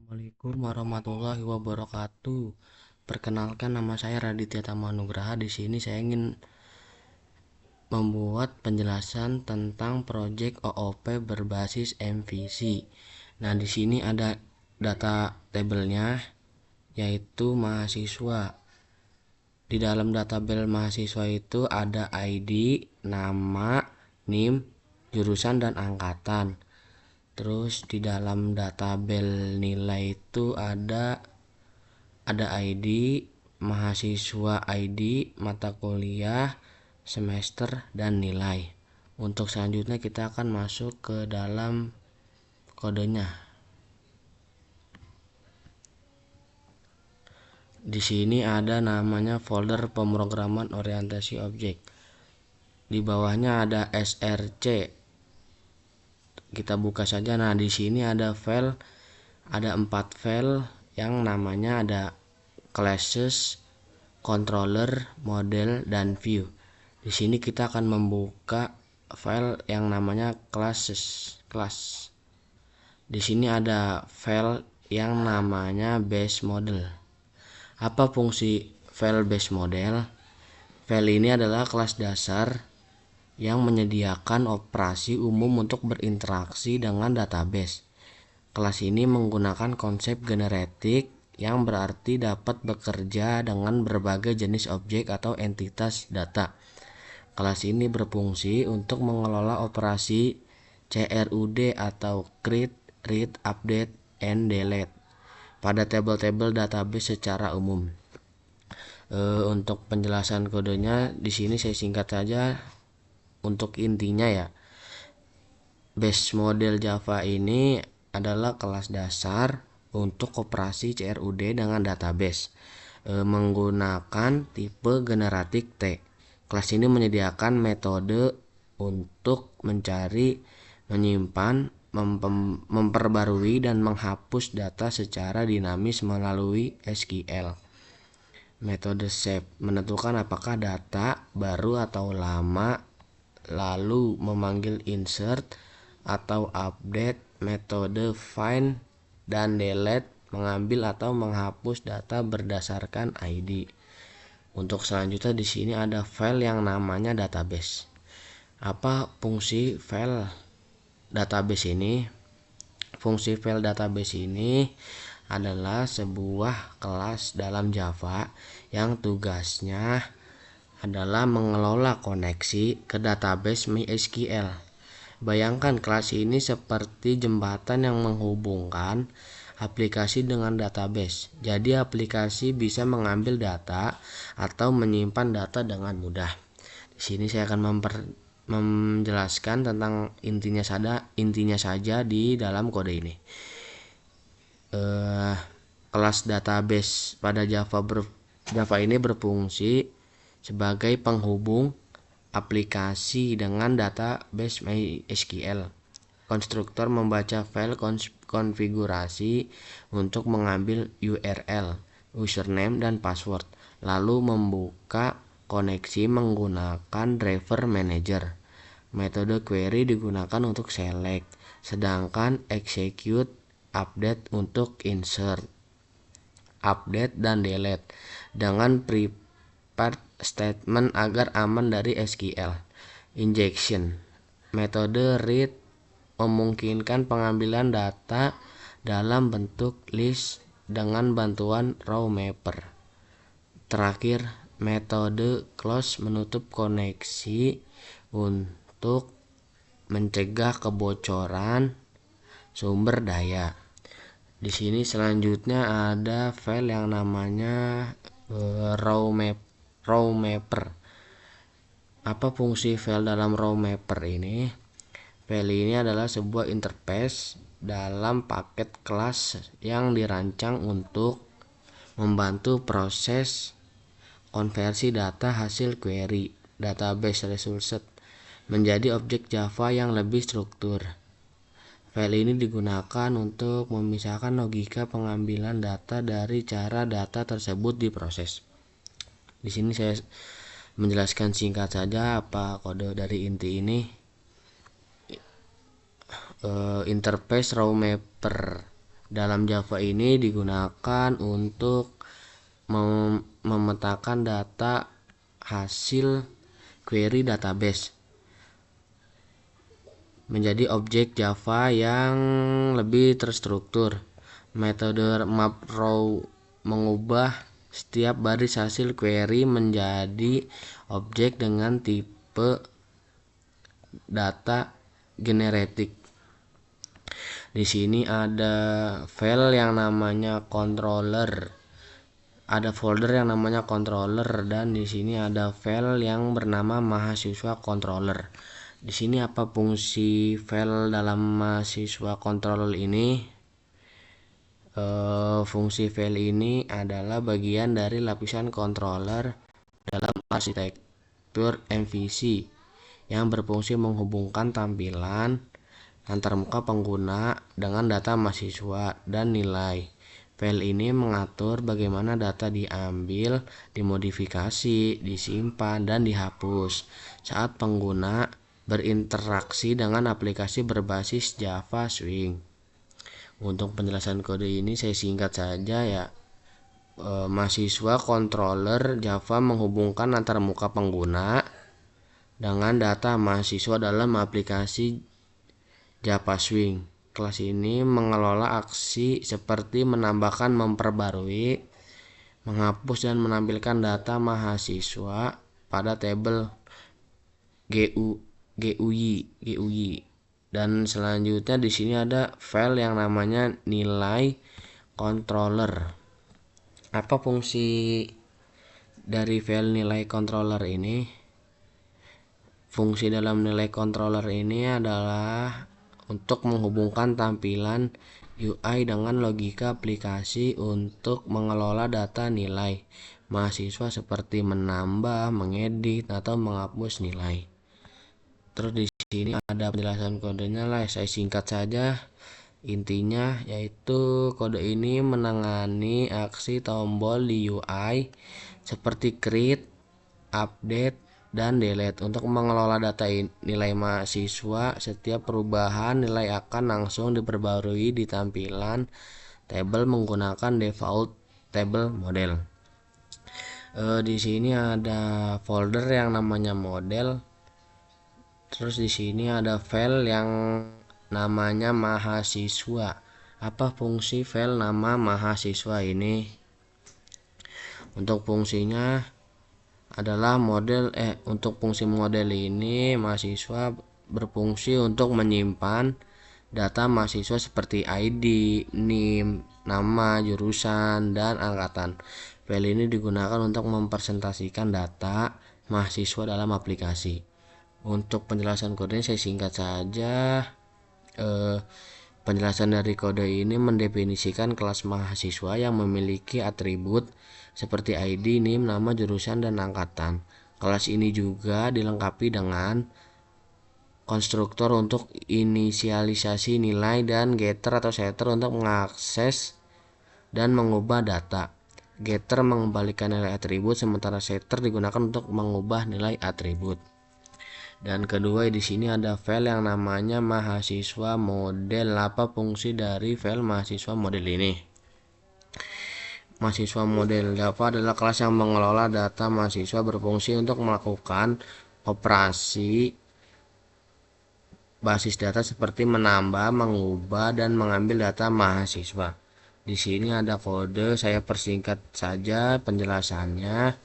Assalamualaikum warahmatullahi wabarakatuh. Perkenalkan, nama saya Raditya Tamanugraha. Di sini saya ingin membuat penjelasan tentang proyek OOP berbasis MVC. Nah, di sini ada data tabelnya, yaitu mahasiswa. Di dalam tabel mahasiswa itu ada ID, nama, NIM, jurusan, dan angkatan. Terus di dalam tabel nilai itu ada ID, mahasiswa ID, mata kuliah, semester, dan nilai. Untuk selanjutnya kita akan masuk ke dalam kodenya. Di sini ada namanya folder pemrograman orientasi objek. Di bawahnya ada SRC. Kita buka saja. Nah, di sini ada 4 file yang namanya ada classes, controller, model, dan view. Di sini kita akan membuka file yang namanya class. Di sini ada file yang namanya base model. Apa fungsi file base model? File ini adalah kelas dasar yang menyediakan operasi umum untuk berinteraksi dengan database. Kelas ini menggunakan konsep generatif yang berarti dapat bekerja dengan berbagai jenis objek atau entitas data. Kelas ini berfungsi untuk mengelola operasi CRUD atau create, read, update, and delete pada tabel-tabel database secara umum. Untuk penjelasan kodenya di sini saya singkat saja. Untuk intinya ya, base model Java ini adalah kelas dasar untuk operasi CRUD dengan database menggunakan tipe generatif T. Kelas ini menyediakan metode untuk mencari, menyimpan, memperbarui, dan menghapus data secara dinamis melalui SQL. Metode save menentukan apakah data baru atau lama, lalu memanggil insert atau update. Metode find dan delete mengambil atau menghapus data berdasarkan ID. Untuk selanjutnya di sini ada file yang namanya database. Apa fungsi file database ini? Fungsi file database ini adalah sebuah kelas dalam Java yang tugasnya adalah mengelola koneksi ke database MySQL. Bayangkan kelas ini seperti jembatan yang menghubungkan aplikasi dengan database. Jadi aplikasi bisa mengambil data atau menyimpan data dengan mudah. Di sini saya akan menjelaskan tentang intinya saja di dalam kode ini. Kelas database pada Java ini berfungsi sebagai penghubung aplikasi dengan database MySQL. Konstruktor membaca file konfigurasi untuk mengambil URL, username, dan password, lalu membuka koneksi menggunakan driver manager. Metode query digunakan untuk select, sedangkan execute update untuk insert, update, dan delete dengan prepared statement agar aman dari SQL. Injection. Metode read memungkinkan pengambilan data dalam bentuk list dengan bantuan row mapper. Terakhir, metode close menutup koneksi untuk mencegah kebocoran sumber daya. Di sini selanjutnya ada file yang namanya row mapper. Apa fungsi file dalam row mapper ini? File ini adalah sebuah interface dalam paket kelas yang dirancang untuk membantu proses konversi data hasil query database results menjadi objek Java yang lebih struktur. File ini digunakan untuk memisahkan logika pengambilan data dari cara data tersebut diproses. Di sini saya menjelaskan singkat saja apa kode dari inti ini. Interface row mapper Dalam Java ini digunakan untuk memetakan data hasil query database menjadi objek Java yang lebih terstruktur. Metode maprow mengubah setiap baris hasil query menjadi objek dengan tipe data generated. Di sini ada file yang namanya controller, ada folder yang namanya controller, dan di sini ada file yang bernama mahasiswa controller. Di sini apa fungsi file dalam mahasiswa controller ini? Fungsi file ini adalah bagian dari lapisan controller dalam arsitektur MVC yang berfungsi menghubungkan tampilan antarmuka pengguna dengan data mahasiswa dan nilai. File ini mengatur bagaimana data diambil, dimodifikasi, disimpan, dan dihapus saat pengguna berinteraksi dengan aplikasi berbasis Java Swing. Untuk penjelasan kode ini saya singkat saja ya. Mahasiswa controller Java menghubungkan antarmuka pengguna dengan data mahasiswa dalam aplikasi Java Swing. Kelas ini mengelola aksi seperti menambahkan, memperbarui, menghapus, dan menampilkan data mahasiswa pada tabel GUI. Dan selanjutnya di sini ada file yang namanya nilai controller. Apa fungsi dari file nilai controller ini? Fungsi dalam nilai controller ini adalah untuk menghubungkan tampilan UI dengan logika aplikasi untuk mengelola data nilai mahasiswa seperti menambah, mengedit, atau menghapus nilai. Terus di sini ada penjelasan kodenya lah, saya singkat saja. Intinya yaitu kode ini menangani aksi tombol di UI seperti create, update, dan delete. Untuk mengelola data nilai mahasiswa, setiap perubahan nilai akan langsung diperbarui di tampilan tabel menggunakan default table model. Di sini ada folder yang namanya model. Terus di sini ada file yang namanya mahasiswa. Apa fungsi file nama mahasiswa ini? Untuk fungsinya adalah untuk fungsi model ini mahasiswa berfungsi untuk menyimpan data mahasiswa seperti ID, NIM, nama, jurusan, dan angkatan. File ini digunakan untuk mempresentasikan data mahasiswa dalam aplikasi. Untuk penjelasan kode saya singkat saja. Penjelasan dari kode ini mendefinisikan kelas mahasiswa yang memiliki atribut seperti ID, NIM, nama, jurusan, dan angkatan. Kelas ini juga dilengkapi dengan konstruktor untuk inisialisasi nilai dan getter atau setter untuk mengakses dan mengubah data. Getter mengembalikan nilai atribut, sementara setter digunakan untuk mengubah nilai atribut. Dan kedua, di sini ada file yang namanya mahasiswa model. Apa fungsi dari file mahasiswa model ini? Mahasiswa model Java adalah kelas yang mengelola data mahasiswa, berfungsi untuk melakukan operasi basis data seperti menambah, mengubah, dan mengambil data mahasiswa. Di sini ada kode, saya persingkat saja penjelasannya.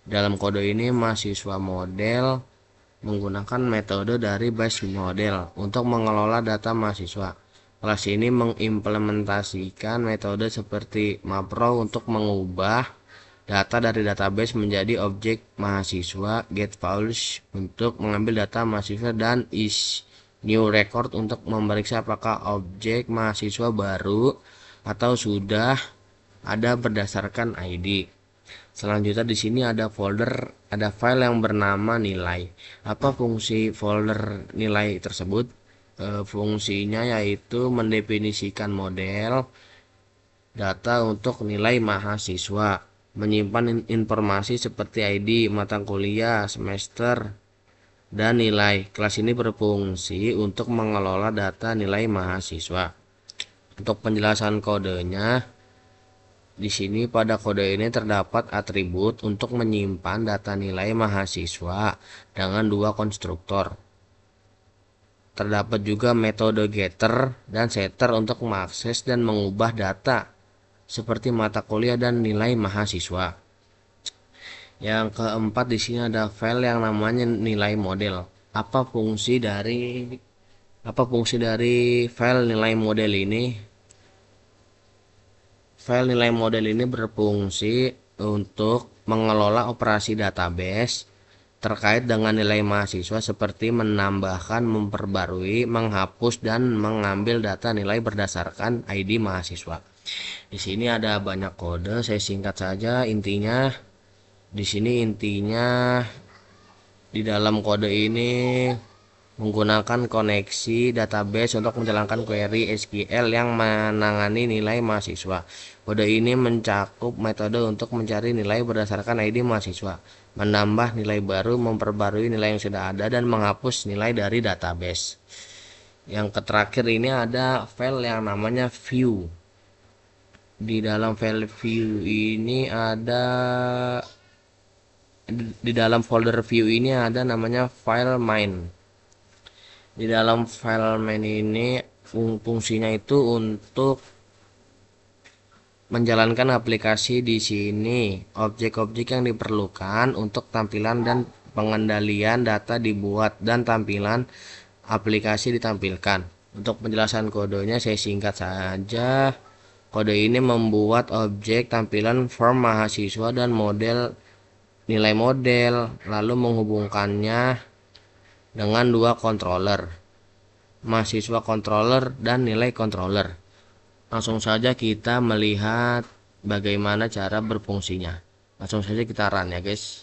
Dalam kode ini mahasiswa model menggunakan metode dari base model untuk mengelola data mahasiswa. Kelas ini mengimplementasikan metode seperti maprow untuk mengubah data dari database menjadi objek mahasiswa, getValues untuk mengambil data mahasiswa, dan isNewRecord untuk memeriksa apakah objek mahasiswa baru atau sudah ada berdasarkan ID. Selanjutnya di sini ada file yang bernama nilai. Apa fungsi folder nilai tersebut? Fungsinya yaitu mendefinisikan model data untuk nilai mahasiswa, menyimpan informasi seperti ID, mata kuliah, semester, dan nilai. Kelas ini berfungsi untuk mengelola data nilai mahasiswa. Untuk penjelasan kodenya, di sini pada kode ini terdapat atribut untuk menyimpan data nilai mahasiswa dengan dua konstruktor. Terdapat juga metode getter dan setter untuk mengakses dan mengubah data seperti mata kuliah dan nilai mahasiswa. Yang keempat, di sini ada file yang namanya nilai model. Apa fungsi dari file nilai model ini? File nilai model ini berfungsi untuk mengelola operasi database terkait dengan nilai mahasiswa seperti menambahkan, memperbarui, menghapus, dan mengambil data nilai berdasarkan ID mahasiswa. Di sini ada banyak kode, saya singkat saja intinya. Di sini intinya di dalam kode ini menggunakan koneksi database untuk menjalankan query SQL yang menangani nilai mahasiswa. Kode ini mencakup metode untuk mencari nilai berdasarkan ID mahasiswa, menambah nilai baru, memperbarui nilai yang sudah ada, dan menghapus nilai dari database. Yang terakhir ini ada file yang namanya view. Di dalam file view ini di dalam folder view ini ada namanya file main. Di dalam file main ini fungsinya itu untuk menjalankan aplikasi. Di sini objek-objek yang diperlukan untuk tampilan dan pengendalian data dibuat dan tampilan aplikasi ditampilkan. Untuk penjelasan kodenya saya singkat saja. Kode ini membuat objek tampilan form mahasiswa dan model nilai model, lalu menghubungkannya dengan dua controller, mahasiswa controller dan nilai controller. Langsung saja kita melihat bagaimana cara berfungsinya. Langsung saja kita run ya guys.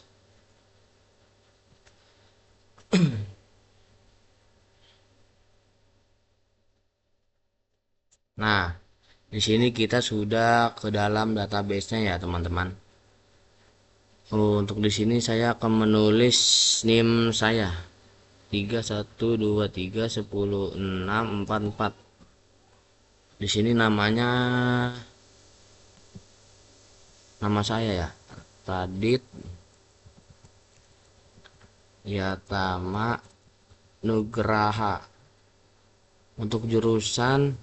Nah, di sini kita sudah ke dalam database-nya ya teman-teman. Untuk di sini saya akan menulis NIM saya 31231064. Di sini namanya nama saya ya, Radit Yatama Nugraha. Untuk jurusan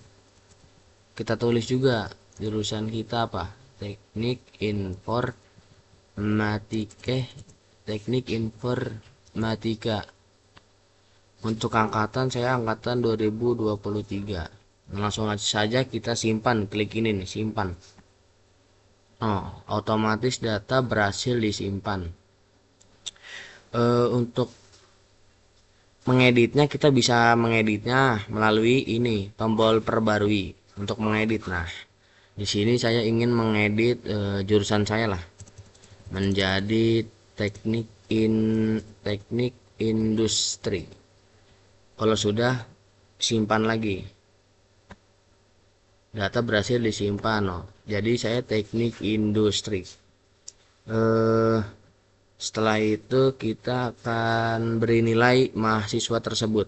kita tulis juga jurusan kita apa, teknik informatika. Untuk angkatan saya angkatan 2023. Langsung saja kita simpan, klik ini nih, simpan. Otomatis data berhasil disimpan. Untuk mengeditnya, kita bisa mengeditnya melalui ini, tombol perbarui untuk mengedit. Nah, di sini saya ingin mengedit jurusan saya lah menjadi teknik industri. Kalau sudah, simpan lagi. Data berhasil disimpan. Jadi saya teknik industri. Setelah itu kita akan beri nilai mahasiswa tersebut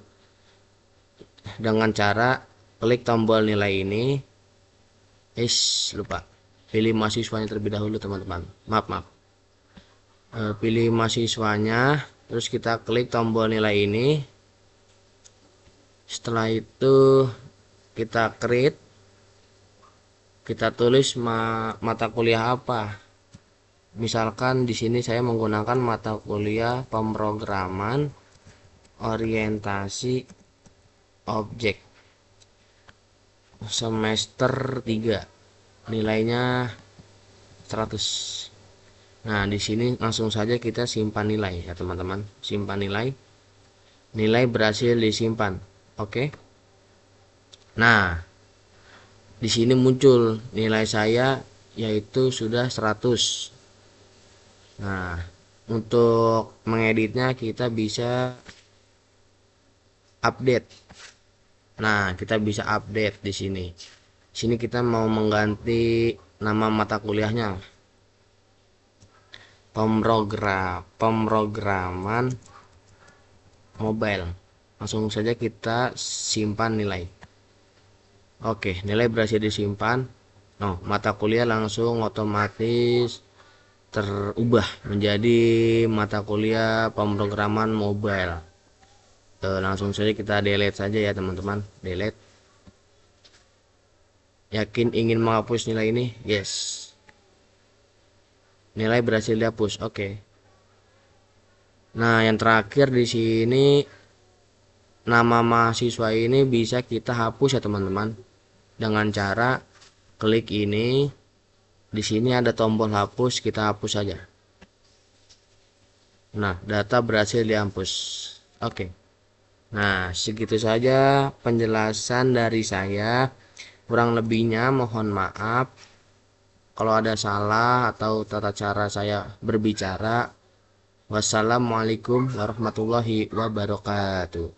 dengan cara klik tombol nilai ini. Lupa pilih mahasiswanya terlebih dahulu teman-teman. Maaf. Pilih mahasiswanya, terus kita klik tombol nilai ini. Setelah itu kita create, kita tulis mata kuliah apa. Misalkan di sini saya menggunakan mata kuliah pemrograman orientasi objek semester 3, nilainya 100. Nah, di sini langsung saja kita simpan nilai ya teman-teman. Simpan nilai. Nilai berhasil disimpan. Oke. Nah, di sini muncul nilai saya yaitu sudah 100. Nah, untuk mengeditnya kita bisa update. Nah, kita bisa update di sini. Di sini kita mau mengganti nama mata kuliahnya. Pemrograman mobile. Langsung saja kita simpan nilai. Oke, nilai berhasil disimpan. Oh, mata kuliah langsung otomatis terubah menjadi mata kuliah pemrograman mobile. Langsung saja kita delete saja ya teman-teman. Delete. Yakin ingin menghapus nilai ini? Yes. Nilai berhasil dihapus. Oke. Nah, yang terakhir di sini nama mahasiswa ini bisa kita hapus ya teman-teman. Dengan cara klik ini. Di sini ada tombol hapus, kita hapus saja. Nah, data berhasil dihapus. Oke. Nah, segitu saja penjelasan dari saya. Kurang lebihnya mohon maaf kalau ada salah atau tata cara saya berbicara. Wassalamualaikum warahmatullahi wabarakatuh.